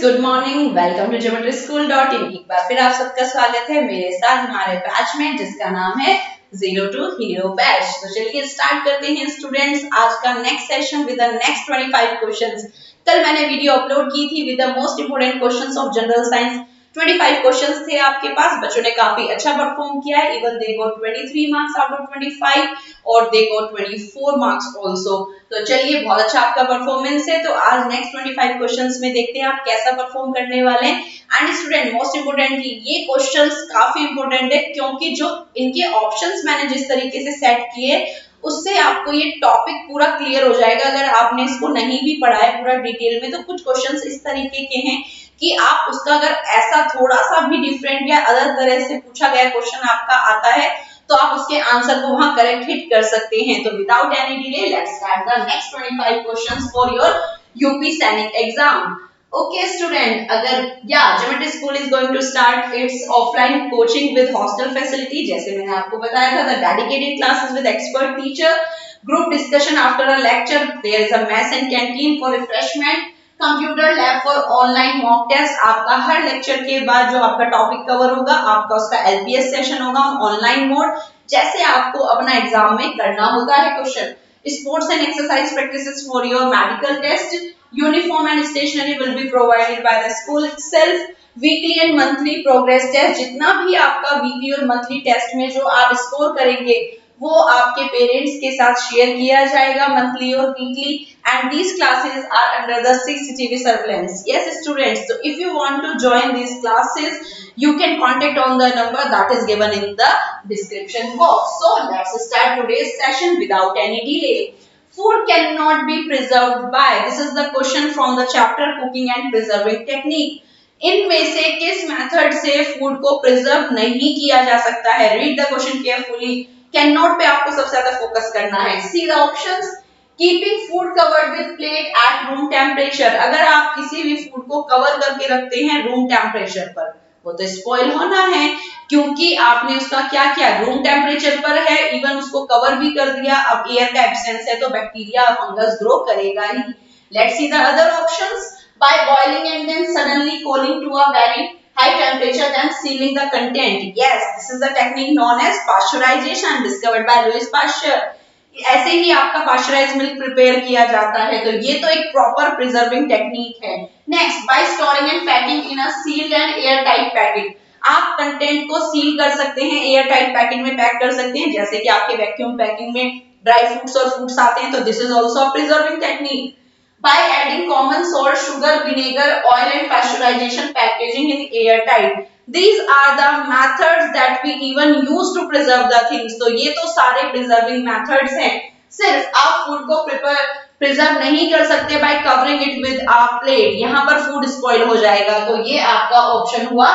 Good morning. Welcome to geometry-school.in। एक बार फिर आप सबका स्वागत है मेरे साथ हमारे बैच में जिसका नाम है जीरो टू हीरो बैच। तो चलिए स्टार्ट करते हैं स्टूडेंट्स आज का next session with the next 25 questions. कल मैंने वीडियो अपलोड की थी with the most important questions of general science. 25 questions थे आपके पास, बच्चों ने काफी अच्छा परफॉर्म किया है। Even they got 23 marks out of 25 और दे गॉट 24 मार्क्स आल्सो। तो चलिए बहुत अच्छा आपका परफॉर्मेंस है। तो आज नेक्स्ट 25 क्वेश्चंस में देखते हैं आप कैसा परफॉर्म करने वाले हैं। एंड स्टूडेंट मोस्ट इंपोर्टेंटली ये क्वेश्चंस काफी इंपोर्टेंट है क्योंकि जो इनके ऑप्शंस मैंने जिस तरीके से सेट किए उससे आपको ये टॉपिक पूरा क्लियर हो जाएगा। अगर आपने इसको नहीं भी पढ़ा है पूरा डिटेल में तो कुछ क्वेश्चंस इस तरीके के हैं कि आप उसका अगर ऐसा थोड़ा सा भी डिफरेंट या अदर तरह से पूछा गया क्वेश्चन आपका आता है तो आप उसके आंसर को वहां करेक्ट हिट कर सकते हैं। तो without any delay let's start the next 25 questions for your UP Sainik exam. Okay student, अगर geometry school is going to start its offline coaching with hostel facility. जैसे मैंने आपको बताया था, the dedicated classes with expert teacher, group discussion after a lecture, there is a mess and canteen for refreshment, computer lab for online mock test. आपका हर lecture के बाद जो आपका टॉपिक कवर होगा आपका उसका एलपीएस सेशन होगा ऑनलाइन मोड, जैसे आपको अपना एग्जाम में करना होता है question. Sports and exercise practices for your medical test, uniform and stationery will be provided by the school itself, weekly and monthly progress test. जितना भी आपका वीकली और मंथली टेस्ट में जो आप स्कोर करेंगे वो आपके पेरेंट्स के साथ शेयर किया जाएगा मंथली और weekly. and these classes are under the CCTV surveillance. Yes students, so if you want to join these classes you can contact on the number that is given in the description box. So let's start today's session without any delay. Food cannot be preserved by, this is the question from the chapter cooking and preserving technique. इनमें से किस method से food को preserve नहीं किया जा सकता है? Read the question carefully. Can not पे आपको सबसे ज्यादा फोकस करना है। See the options. Keeping food covered with plate at room temperature, अगर आप किसी भी फूड को कवर करके रखते हैं रूम टेम्परेचर पर वो तो स्पॉइल होना है क्योंकि आपने उसका क्या किया, रूम टेम्परेचर पर है, इवन उसको कवर भी कर दिया। अब एयर का एब्सेंस है तो बैक्टीरिया फंगस ग्रो करेगा ही। Let's see the other options. By boiling and then suddenly cooling to a very high temperature then sealing the content. Yes, this is the technique known as pasteurization discovered by Louis Pasteur. ऐसे ही आपका pasteurised milk prepare किया जाता है, तो ये तो एक proper preserving technique है। Next, by storing and packing in a sealed and air tight packet, आप कंटेंट को सील कर सकते हैं, एयर टाइट पैकिंग में पैक कर सकते हैं, जैसे कि आपके वैक्यूम पैकिंग में ड्राई फ्रूट्स और फ्रूट्स आते हैं, तो this is also a preserving technique. By adding common salt, sugar, vinegar, oil and pasteurization packaging in airtight. These are the methods that we even use to preserve the things. तो ये तो सारे preserving methods हैं। सिर्फ आप food को preserve नहीं कर सकते by covering it with a plate, यहाँ पर फूड स्पॉइल हो जाएगा। तो ये आपका ऑप्शन हुआ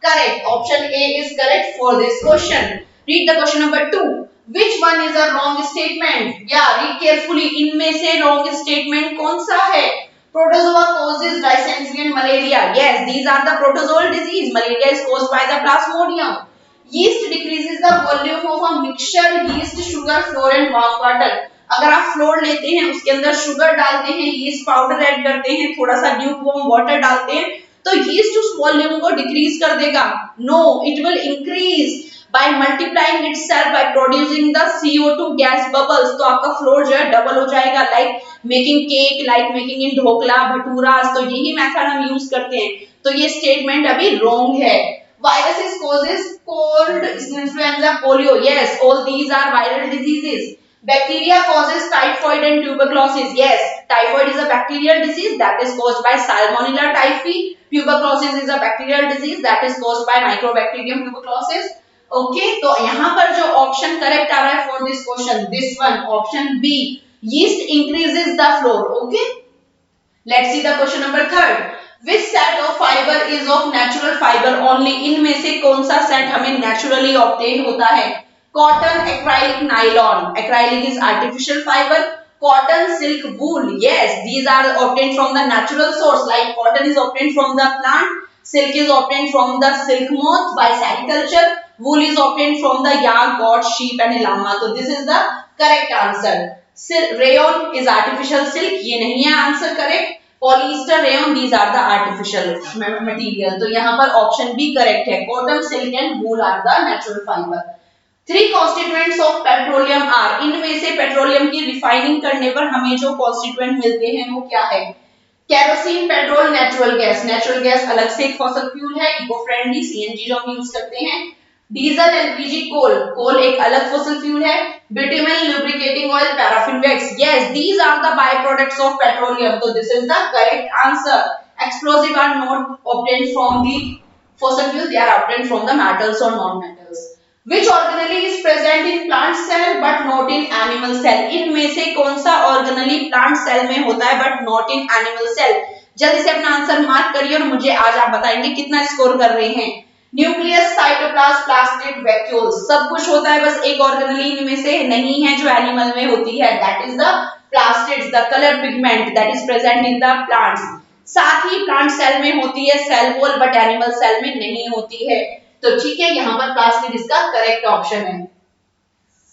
correct. Option A is correct for this question. Read the question number 2. Which one is a wrong statement? Yeah, read carefully. इनमें से wrong statement कौन सा है? Protozoa causes dysentery and malaria. Yes, these are the protozoal disease. Malaria is caused by the plasmodium. Yeast decreases the volume of a mixture. Yeast, sugar, flour and warm water. अगर आप floor लेते हैं उसके अंदर sugar डालते हैं, yeast powder add करते हैं, थोड़ा सा ल्यूकवार्म वाटर डालते हैं तो yeast उस वॉल्यूम को डिक्रीज कर देगा? No, it will increase by multiplying itself by producing the CO2 gas bubbles. तो आपका फ्लोर जो है डबल हो जाएगा, like making cake, like making in dhokla bhatura. तो यही मेथड हम यूज करते हैं। तो ये स्टेटमेंट अभी रॉन्ग है। Viruses causes cold, influenza, polio. Yes, all these are viral diseases. Bacteria causes typhoid and tuberculosis. Yes, typhoid is a bacterial disease that is caused by Salmonella typhi. Tuberculosis is a bacterial disease that is caused by Mycobacterium tuberculosis. Okay तो यहाँ पर जो option correct आ रहा है for this question, this one option B, yeast increases the flour. Okay, let's see the question number 3. Which set of fibre is of natural fibre only, इनमें से कौन सा सेट हमें नेचुरली ऑब्टेन होता है? Cotton, acrylic, nylon. Acrylic is artificial fibre, cotton, silk, wool. Yes, these are obtain from the natural source, like cotton is obtain from the plant, silk is obtained from the silk moth by sericulture, wool is obtained from the yak, goat, sheep and llama. So this is the correct answer. Rayon is artificial silk, ये नहीं है answer correct. Polyester, rayon, these are the artificial material. तो यहाँ पर option B correct है, cotton, silk and wool are the natural fibre. Three constituents of petroleum are, इनमें से petroleum की रिफाइनिंग करने पर हमें जो कॉन्स्टिट्यूएंट मिलते हैं वो क्या है? Kerosene, petrol, natural gas. Natural gas अलग से एक फॉसिल फ्यूल है, इको फ्रेंडली, सीएनजी जो हम यूज करते हैं। डीजल, एलपीजी, कोल, कोल एक अलग फॉसिल फ्यूल है। Bitumen, lubricating oil, paraffin wax, yes these are the by products of petroleum. तो this is the correct answer. Explosive are not obtained from the fossil fuels, they are obtained from the metals or non-metals. Which organelle is present in plant cell but not in animal cell? इनमें से कौन सा organelle plant cell में होता है but not in animal cell? जल्दी से अपना आंसर मार्क करिए और मुझे आज आप बताएंगे कितना स्कोर कर रहे हैं। न्यूक्लियस, साइटोप्लाज्म, प्लास्टिड, वैक्यूल्स, सब कुछ होता है, बस एक ऑर्गेनेल इनमें से नहीं है जो एनिमल में होती है, that is the plastids, the colour pigment that is present in the plants. साथ ही प्लांट सेल में होती है cell wall, but animal cell में नहीं होती है। तो ठीक है, यहाँ पर प्लास्टिड इसका करेक्ट ऑप्शन है।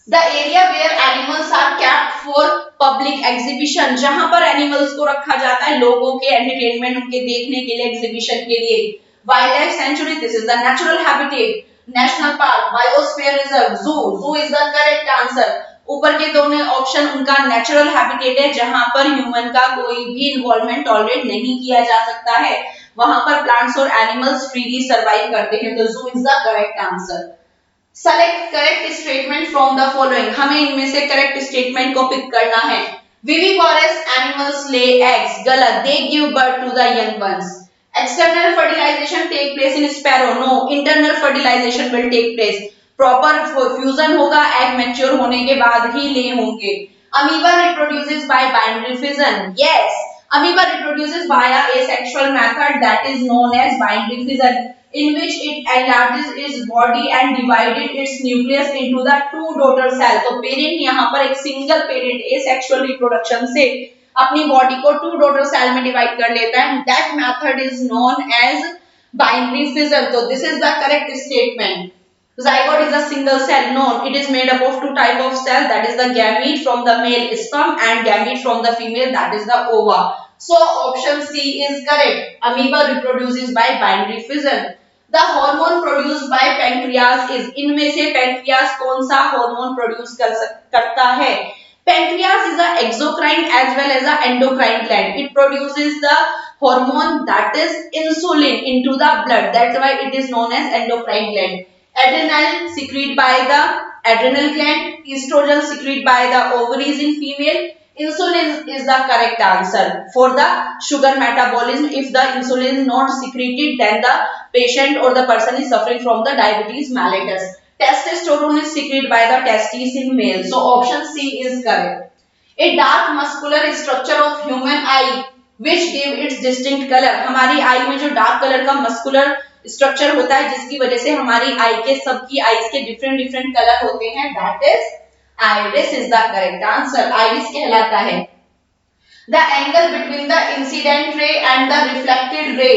The area where animals are kept for public exhibition, जहां पर एनिमल्स को रखा जाता है लोगों के एंटरटेनमेंट, उनके देखने के लिए, एग्जीबिशन के लिए। Wild life sanctuary, this is the natural habitat. National park, biosphere reserve, जू, जू इज द करेक्ट आंसर। ऊपर के दोनों ऑप्शन उनका नेचुरल हैबिटेट है, जहां पर ह्यूमन का कोई भी इन्वॉल्वमेंट टॉलरेट नहीं किया जा सकता है, वहां पर प्लांट्स और एनिमल्स फ्रीली सर्वाइव करते हैं। तो जू is the correct answer. Select correct statement from the following, हमें इनमें से करेक्ट स्टेटमेंट को पिक करना है। विविपारस एनिमल्स ले एग्स, गलत, they give birth to the young ones. External fertilisation take place in sparrow, no, internal fertilisation will take place. Proper fusion होगा egg mature होने के बाद ही ले होंगे। Amoeba reproduces by binary fission, yes, amoeba reproduces by asexual method that is known as binary fission, in which it enlarges its body and divided its nucleus into the two daughter cell। तो parent यहाँ पर एक single parent asexual reproduction से अपनी body को to daughter cell में divide कर लेता है, that method is known as binary fission। तो this is the correct statement। Zygote is a single cell, known, it is made up of two type of cell, that is the gamete from the male sperm and gamete from the female, that is the ova। So option C is correct, amoeba reproduces by binary fission। The hormone produced by pancreas is, इनमें से pancreas कौन सा hormone produce करता है? Pancreas is a exocrine as well as a endocrine gland, it produces the hormone that is insulin into the blood, that's why it is known as endocrine gland। Adrenal secreted by the adrenal gland, estrogen secreted by the ovaries in female, insulin is the correct answer for the sugar metabolism। If the insulin is not secreted, then the patient or the person is suffering from the diabetes mellitus। Testosterone is secreted by the testes in male, so option C is correct। A dark muscular structure of human eye which give its distinct color, हमारी आई में जो dark colour का muscular structure होता है जिसकी वजह से हमारी आई के सबकी आईज के डिफरेंट डिफरेंट कलर होते हैं, that is iris is the correct answer. Iris कहलाता है। The angle between the incident ray and the reflected ray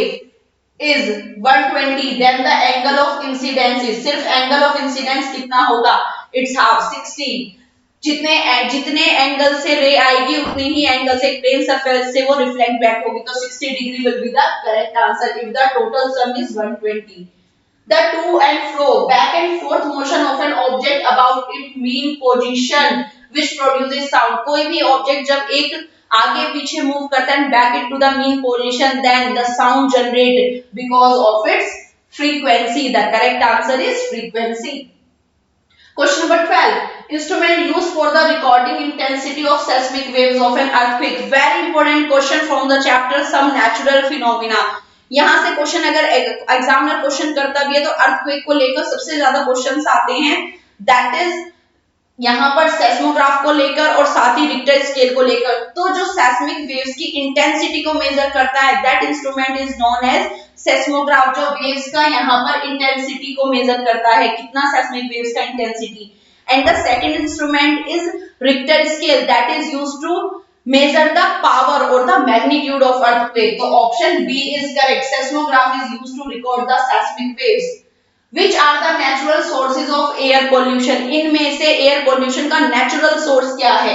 is 120, then the angle of incidence is, सिर्फ एंगल ऑफ इंसिडेंस कितना होगा? It's half 60। जितने angle से ray आएगी उतने ही एंगल से प्लेन सरफेस से वो रिफ्लेक्ट बैक होगी, तो 60 degree will be the correct answer if the total sum is 120। The to and fro, back and forth motion of an object about its mean position which produces sound, कोई भी object जब एक आगे पीछे move करता है back it to the mean position, then the sound generated because of its frequency, the correct answer is frequency। Question number 12, instrument used for the recording intensity of seismic waves of an earthquake, very important question from the chapter some natural phenomena। यहाँ से question अगर examiner question करता भी है तो earthquake को लेकर सबसे ज्यादा क्वेश्चंस आते हैं, दैट इज यहाँ पर सेस्मोग्राफ को लेकर और साथ ही रिक्टर स्केल को लेकर। तो जो सेस्मिक वेव्स की इंटेंसिटी को मेजर करता है that instrument is known as seismograph, जो वेव्स का यहाँ पर इंटेंसिटी को मेजर करता है, कितना सेस्मिक वेव्स का intensity. And the second instrument is Richter scale that is used to measure the power or the magnitude of earthquake। तो option B is correct, seismograph is used to record the seismic waves। Which are the natural sources of air pollution, इनमें से air pollution का natural source क्या है?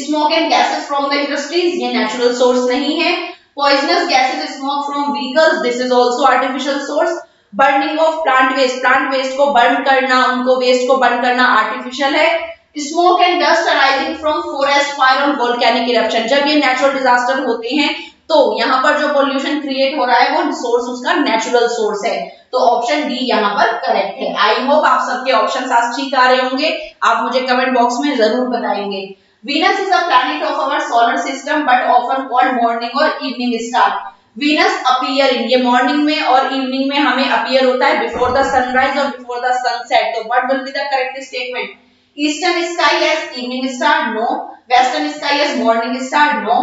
Smoke and gases from the industries, ये natural source नहीं है। Poisonous gases, smoke from vehicles, this is also artificial source. Burning of plant waste को burn करना, उनको waste को burn करना artificial है. Smoke and dust arising from forest fire और volcanic eruption, जब ये natural disaster होते हैं तो यहाँ पर जो पोल्यूशन क्रिएट हो रहा है वो सोर्स उसका नेचुरल सोर्स है, तो ऑप्शन डी यहाँ पर करेक्ट है. आई होप आप सबके ऑप्शंस आज ठीक आ रहे होंगे, आप मुझे कमेंट बॉक्स में जरूर बताएंगे. Venus is a planet of our solar system but often called morning और इवनिंग स्टार. वीनस अपीयरिंग, ये मॉर्निंग में और इवनिंग में हमें अपीयर होता है बिफोर द सनराइज और बिफोर द सनसेट, तो what will be the correct statement? Eastern sky as evening star, no. Western sky as morning star, no.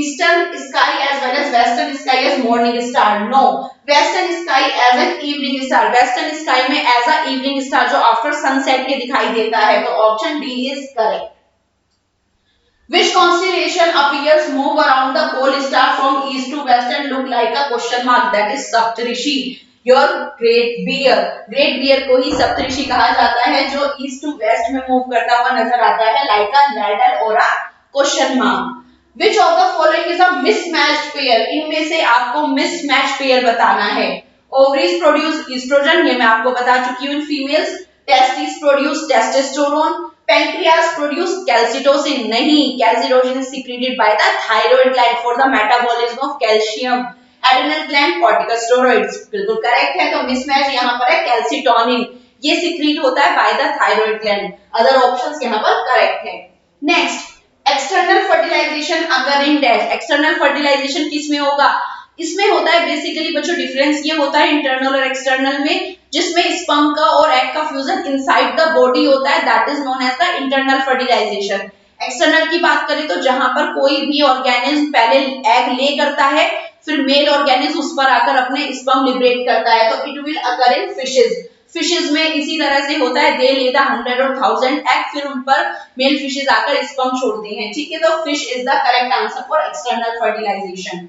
Eastern sky as well as western sky as morning star, no. Western sky as an evening star, western sky में as a evening star जो after sunset के दिखाई देता है, तो option D is correct. Which constellation appears move around the pole star from east to west and look like a question mark? That is Saptarishi. Your Great Bear. Great Bear को ही सप्तऋषि कहा जाता है जो east to west में move करता हुआ नजर आता है like a ladder or a question mark. Which of the following is a mismatched pair? इनमें से आपको mismatched pair बताना है. Ovaries produce estrogen, ये मैं आपको बता चुकी हूँ. Females testes produce testosterone. Pancreas produce calcitonin, नहीं. Calcitonin is secreted by the thyroid gland for the metabolism of calcium. Adrenal gland corticosteroids, बिल्कुल करेक्ट है. तो mismatch यहाँ पर है calcitonin, ये secrete होता है by the thyroid gland. Other options यहाँ पर करेक्ट है. Next, external fertilization occurring dash. External fertilization किसमें होगा? इसमें होता है बेसिकली बच्चों, डिफरेंस ये होता है इंटरनल और एक्सटर्नल में, जिसमें स्पर्म का और एग का फ्यूजन इनसाइड द बॉडी होता है, that is known as the internal fertilization. External की बात करें तो जहां पर कोई भी ऑर्गेनिज्म पहले एग ले करता है, फिर मेल ऑर्गेनिज्म उस पर आकर अपने स्पर्म लिबरेट करता है, तो it will occur in fishes. Fishes में इसी तरह से होता है, दे ले द 100 और 1000 एग, फिर उन पर मेल फिशेज आकर स्पर्म छोड़ते हैं. ठीक है, तो fish is the correct answer for external fertilization.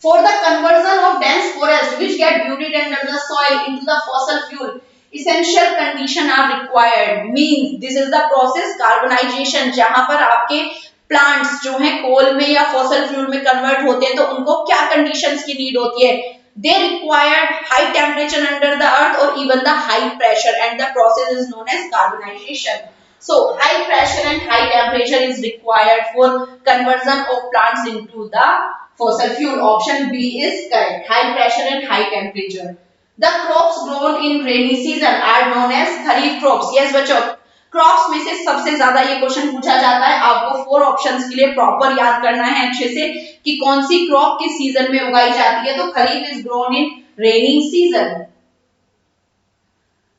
For the conversion of dense forest which get buried under the soil into the fossil fuel, essential condition are required. Means this is the process carbonization, जहां पर आपके plants जो हैं कोल में या fossil fuel में convert होते हैं, तो उनको क्या कंडीशंस की नीड होती है? They required high temperature under the earth or even the high pressure, and the process is known as carbonization. So high pressure and high temperature is required for conversion of plants into the fossil fuel. Option B is correct. High pressure and high temperature. The crops grown in rainy season are known as kharif crops. Yes बच्चों, crops में से सबसे ज्यादा ये question पूछा जाता है. आपको 4 ऑप्शंस के लिए प्रॉपर याद करना है अच्छे से कि कौन सी क्रॉप किस सीजन में उगाई जाती है. तो kharif is grown in raining season.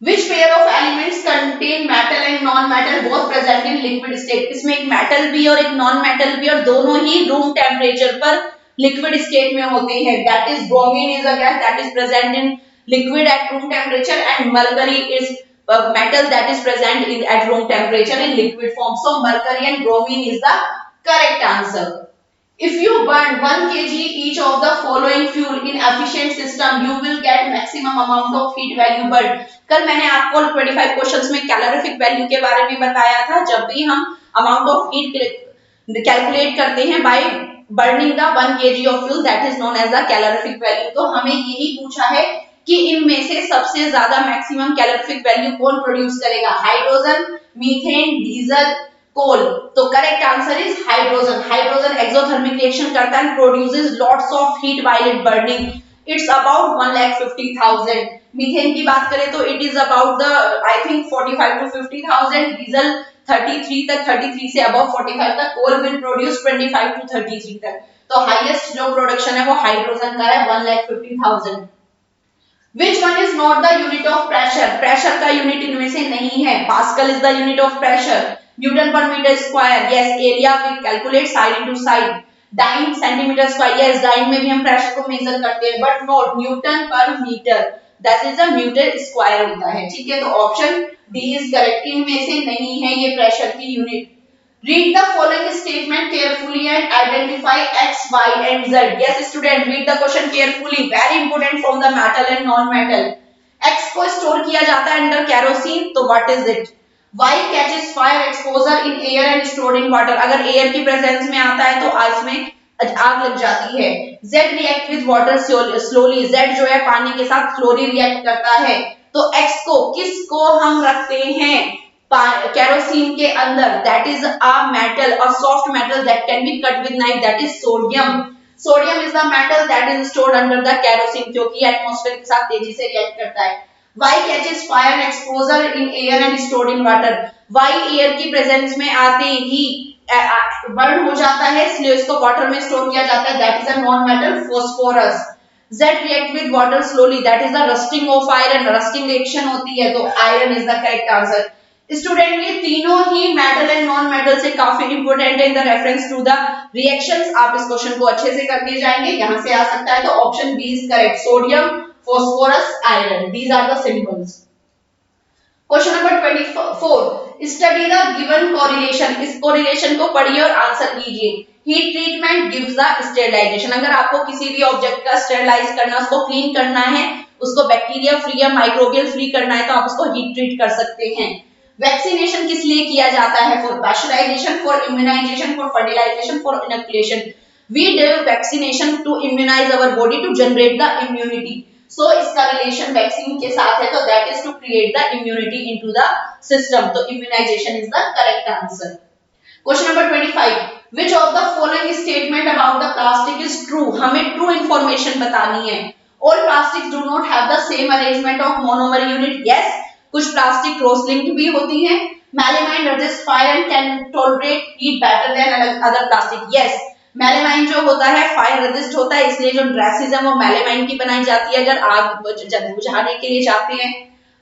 Which pair of elements contain metal and non-metal both present in liquid state? इसमें एक मेटल भी और एक नॉन मेटल भी, और दोनों ही रूम टेम्परेचर पर लिक्विड स्टेट में होते हैं. That is bromine is a gas that is present in liquid at room temperature, and mercury is metal that is present in at room temperature in liquid form. So mercury and bromine is the correct answer. If you burn 1 kg each of the following fuel in efficient system, you will get maximum amount of heat value burned. कल मैंने आपको 25 questions में calorific value के बारे में बताया था. जब भी हम अमाउंट ऑफ हीट कैलकुलेट करते हैं by burning the 1 kg of fuel, that is known as the calorific value. तो हमें यही पूछा है कि इनमें से सबसे ज्यादा मैक्सिमम कैलोरीफिक वैल्यू कौन प्रोड्यूस करेगा? हाइड्रोजन, मीथेन, डीजल, कोल. तो correct answer is hydrogen. Hydrogen exothermic reaction करता है, produces lots of heat while it burning. It's about 1,50,000. Methane की बात करें तो it is about the I think 45 to 50,000. Diesel 33 तक, 33 से अबव 45 तक. कोल विल प्रोड्यूस 25 to 33 तक. तो हाईएस्ट जो प्रोडक्शन है वो हाइड्रोजन का है, 1,50,000. Which one is not the unit of pressure? Pressure का यूनिट इनमें से नहीं है. Pascal is the unit of pressure. Newton per meter square. Yes. Area we calculate side into side. Dyne centimeter square. Yes. Dyne में भी हम pressure को major करते हैं, but not Newton per meter. That is a meter square होता है. ठीक है, तो ऑप्शन D is correct. इनमें से नहीं है ये pressure की unit. Read the following statement carefully and identify X, Y and Z. Yes student, read the question carefully. Very important from the metal and non-metal. X को store किया जाता है अंडर केरोसिन, तो what is it? Y catches fire exposure in air and stored in water. अगर air की presence में आता है तो इसमें आग लग जाती है। Z react with water slowly, Z जो है पानी के साथ स्लोली रिएक्ट करता है। तो X को किसको हम रखते हैं केरोसिन के अंदर? That is a metal, a soft metal that can be cut with knife, that is sodium. Sodium is the metal that is stored under the kerosene, क्योंकि एटमॉस्फेयर के साथ तेजी से रिएक्ट करता है। Why catches fire exposure in air and stored in water? Why air की presence में आते ही बर्न हो जाता है, इसलिए इसको वाटर में स्टोर किया जाता है। That is a non metal phosphorus. Z react with water slowly, that is the rusting of iron, rusting reaction होती है, तो iron is the correct answer. Student ये तीनों ही मेटल एंड नॉन मेटल से काफी इंपोर्टेंट है in the reference to the reactions. आप इस क्वेश्चन को अच्छे से करके जाएंगे, यहां से आ सकता है, तो option B is correct, sodium, phosphorus, iron, these are the symbols. Question number 24, study the given correlation, इस कोरिलेशन को पढ़िए और आंसर कीजिए। Heat treatment gives the sterilization, अगर आपको किसी भी ऑब्जेक्ट का स्टेरिलाइज करना, उसको क्लीन करना है, उसको बैक्टीरिया फ्री या माइक्रोबियल फ्री करना है, तो आप उसको हीट ट्रीट कर सकते हैं। वैक्सीनेशन किस लिए किया जाता है? For pasteurization, for immunization, for fertilization, for inoculation. We do vaccination to immunize our body, to generate the immunity. So इसका रिलेशन वैक्सीन के साथ है, तो that is to create the immunity into the system, तो immunization is the correct answer. Question number 25, which of the following statement about the plastic is true? हमें true information बतानी है। All plastics do not have the same arrangement of monomer unit. Yes, कुछ plastic cross linked भी होती हैं। Melamine resists fire and can tolerate heat better than other plastic. Yes, melamine जो होता है फायर रेजिस्ट होता है, इसलिए जो ड्रेसेस है वो मेलेमाइन की बनाई जाती है अगर आग बुझाने के लिए जाते हैं।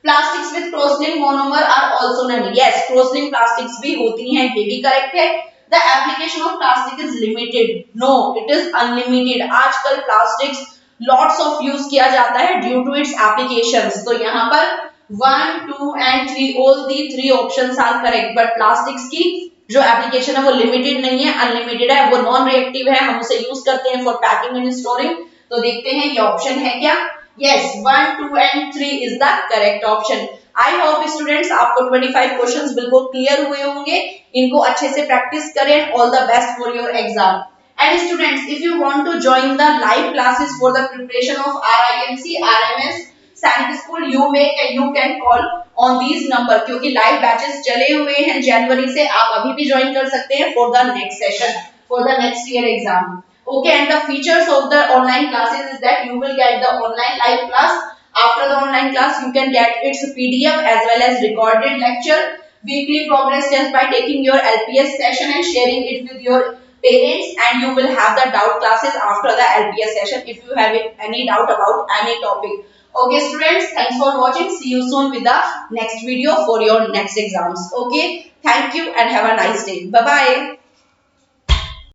Plastics with crosslink monomer are also known. Yes, crosslink plastics भी होती हैं, ये भी करेक्ट है। The application of plastic is limited, no it is unlimited. आजकल प्लास्टिक्स लॉट्स ऑफ यूज किया जाता है ड्यू टू इट्स एप्लीकेशंस, तो यहाँ पर 1, 2 and 3 all the 3 options are correct, but plastics की जो एप्लीकेशन है वो लिमिटेड नहीं है, अनलिमिटेड है, वो नॉन रिएक्टिव है, हम उसे यूज करते हैं फॉर पैकिंग एंड स्टोरिंग। तो देखते हैं ये ऑप्शन है क्या? Yes, 1, 2 and 3 is the correct option. I hope students आपको 25 क्वेश्चंस बिल्कुल क्लियर हुए होंगे, इनको अच्छे से प्रैक्टिस करें। All the best for your exam. And students, if you want to join the live classes for the preparation of RIMC, RMS, सैनिक school, you can call on these number, क्योंकि live batches चले हुए हैं जनवरी से, आप अभी भी join कर सकते हैं for the next session, for the next year exam. Okay, and the features of the online classes is that you will get the online live class. After the online class, you can get its PDF as well as recorded lecture, weekly progress test by taking your LPS session and sharing it with your parents, and you will have the doubt classes after the LPS session if you have any doubt about any topic. Okay students, thanks for watching. See you soon with the next video for your next exams. Okay, thank you and have a nice day. Bye bye.